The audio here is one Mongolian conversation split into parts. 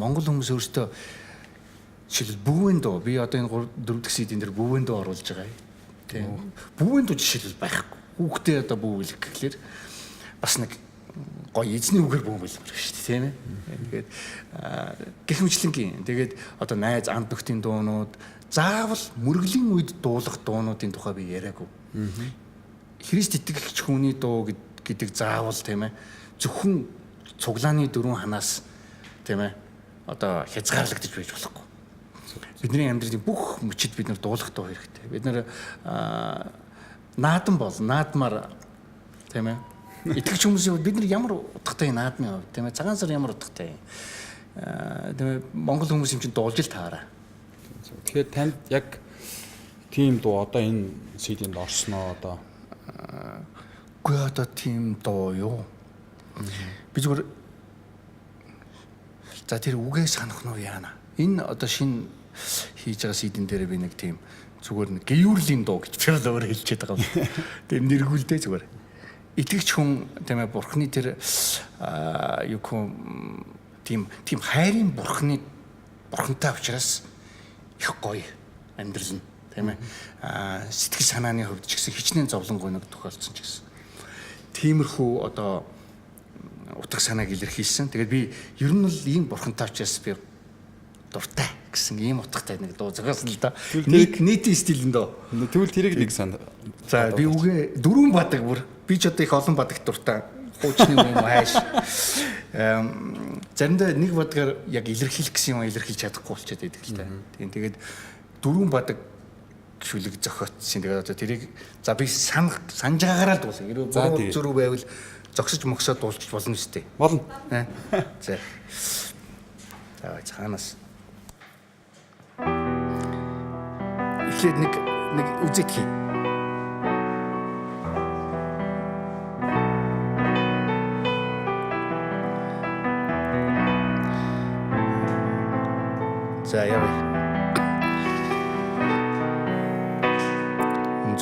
Монгол хүмүүс өөрсдөө жишээлбэл бүүвэн дуу би одоо энэ 4 дахь CD-н дээр бүүвэн дуу оруулж байгаа юм. Тийм. Бүүвэн дуу жишээлбэл байхгүй. Хүүхдээ одоо бүүвэл гэхлээр бас нэг гоё эзний үгээр бүүвэл шүү дээ тийм ээ. Тэгээд гэх мэтлэнгийн тэгээд одоо найз анд нөхдийн дуунууд заавал мөргөлийн үед дуулах дуунуудын тухай би яриаггүй. Христ итгэгч хүний дуу гэдэг заавал тийм ээ зөвхөн цуглааны дөрвөн ханаас тийм ээ одоо хязгаарлагдаж байж болохгүй. Бидний амьдралын бүх мөчид бид нар дуулах дуу хэрэгтэй. Бид нар наадан бол наадмаар тийм ээ итгэгч хүмүүсийн бид нар ямар утгатай наадмын хувь тийм ээ цагаан сар ямар утгатай тийм ээ монгол хүмүүс юм чинь дуулж л таараа. Тэгэхээр танд яг тийм дуу одоо энэ CD-нд орсноо одоо үгүй одоо тийм дуу юу? Би зүгээр за тэр үгээ санах нь яана. Энэ одоо шинэ хийж байгаа CD-н дээр би нэг тийм зүгээр нэг геюрлийн дуу гэж би өөр хэлчихээд байгаа юм. Тийм нэргүүлдэ зүгээр. Итгэгч хүн тийм ээ бурхны тэр юу хүм тийм хайрын бурхантай учраас их гоё амьдрал нь тийм ээ сэтгэл санааны хувьд ч гэсэн хичнээн зовлонгой нэг тохиолдсон ч гэсэн тиймэрхүү одоо утга санааг илэрхийлсэн. Тэгээд би ер нь л ийм бурхантай учраас би дуртай гэсэн ийм утгатай нэг дуу зохиосон л да. Нийтийн стилэн доо. Тэгвэл тэрийг нэг сан. За би үгээ дөрвөн бадаг бүр би ч одоо их олон бадагт дуртай. Хуучны юм хайш. Заримдаа нэг бадгаар яг илэрхийлэх гэсэн юм илэрхийлж чадахгүй болчиход байдаг л та. Тэгээд дөрвөн бадаг шүлэг зохиотсон. Тэгээд одоо тэрийг за би санаж байгаагаараа л дуулсан. Хэрвээ зөрүү байвал зогсож мөксөө дуулчих болно шүү дээ. Болно. За. За цаанаас. Эхлээд нэг үзэт хий. За явъя.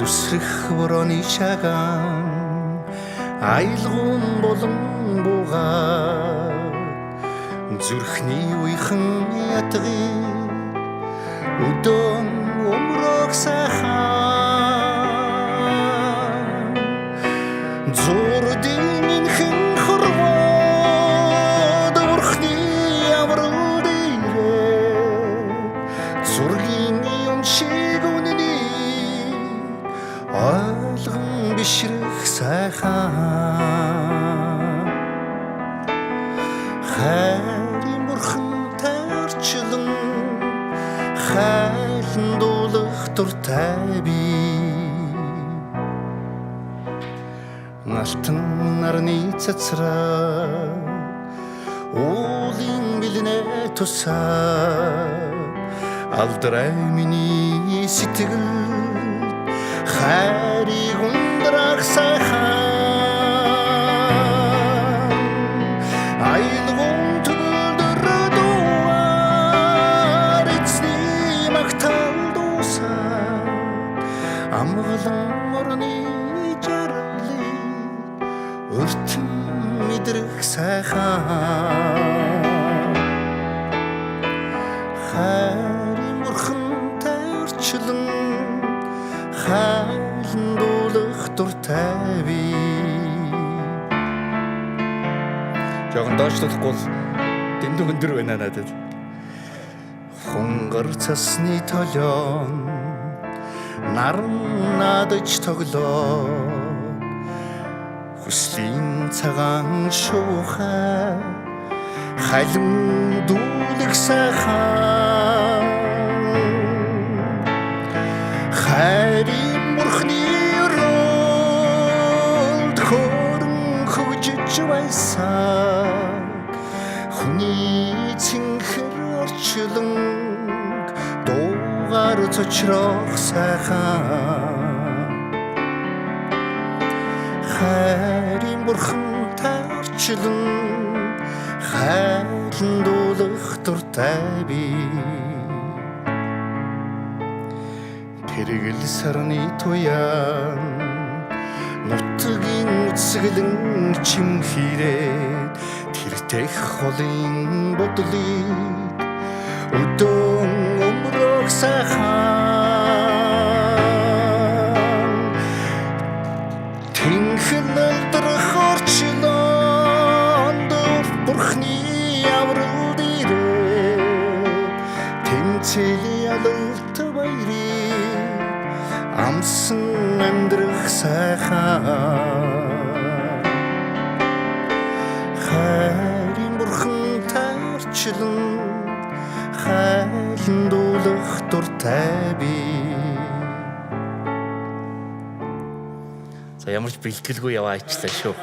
Зүсрэх борооны шаган айлгуун болон бугаа зүрхний уйхан ятгын өдөөн өмрөх сайхан зурдын хэн хорвоо дөрхний амрал дээрээ зургийн юм шиг үнэний ойлгон бишрэх сайхан хайрын бурхантай орчлон хайлан дуулах дуртай би алтан нарны цацраа уулын бэлнэ тусаа алдрай миний сэтгэл хайрыг ундрах сайхан айлгуун төгөлдөр дуар эцний магтаал дуусаа амгалан орны жарлыг өртөн мэдрэх сайхан хайрын бурхантай орчлон хайлан дуулах дуртай би жоохон доошлохгүй дэндүү өндөр байна надад хунгар цасны толион наран надаж тоглоо хүслийн цагаан шуухай халин дүүлэх сайхан хайрын бурхны өрөөнд хөрөн хөгжиж байсан хүний цэнхэр орчлон дуугаар цочрох сайхан хайрын бурхантай орчлон хайлан дуулах дуртай би тэрэгэл сарны туяан нутгийн үсгэлэн чим хийрээд тэртэх холын бодлыг өдөн өмрөх сайхан тэнхэн нөлдрөх орчлон бурхны аврал дээрээ тэмцэлийн ялалт баярыг амсан амьдрах сайхан хайрын бурхан таарчлан хайландуулах дуртай би. За ямар ч бэлтгэлгүй яваа ичлаа шүү.